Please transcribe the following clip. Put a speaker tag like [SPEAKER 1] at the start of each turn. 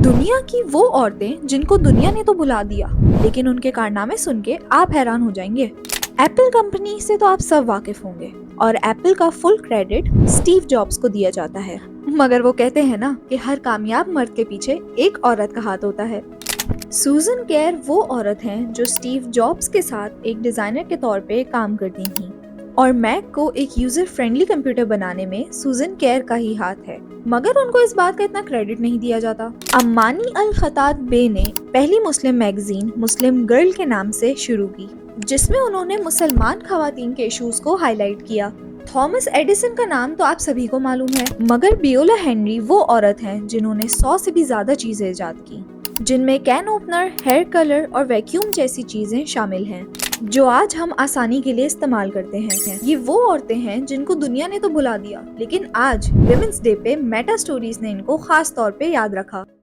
[SPEAKER 1] دنیا کی وہ عورتیں جن کو دنیا نے تو بھلا دیا، لیکن ان کے کارنامے سن کے آپ حیران ہو جائیں گے۔ ایپل کمپنی سے تو آپ سب واقف ہوں گے، اور ایپل کا فل کریڈٹ اسٹیو جابز کو دیا جاتا ہے۔ مگر وہ کہتے ہیں نا کہ ہر کامیاب مرد کے پیچھے ایک عورت کا ہاتھ ہوتا ہے۔ سوزن کیئر وہ عورت ہیں جو اسٹیو جابز کے ساتھ ایک ڈیزائنر کے طور پہ کام کرتی تھیں، اور میک کو ایک یوزر فرینڈلی کمپیوٹر بنانے میں سوزن کیئر کا ہی ہاتھ ہے، مگر ان کو اس بات کا اتنا کریڈٹ نہیں دیا جاتا۔ امانی الخطاب بے نے پہلی مسلم میگزین مسلم گرل کے نام سے شروع کی، جس میں انہوں نے مسلمان خواتین کے ایشوز کو ہائی لائٹ کیا۔ تھامس ایڈیسن کا نام تو آپ سبھی کو معلوم ہے، مگر بیولا ہینری وہ عورت ہیں جنہوں نے 100 سے بھی زیادہ چیزیں ایجاد کی، جن میں کین اوپنر، ہیئر کلر اور ویکیوم جیسی چیزیں شامل ہیں، جو آج ہم آسانی کے لیے استعمال کرتے ہیں۔ یہ وہ عورتیں ہیں جن کو دنیا نے تو بھلا دیا، لیکن آج ویمنس ڈے پہ میٹا سٹوریز نے ان کو خاص طور پہ یاد رکھا۔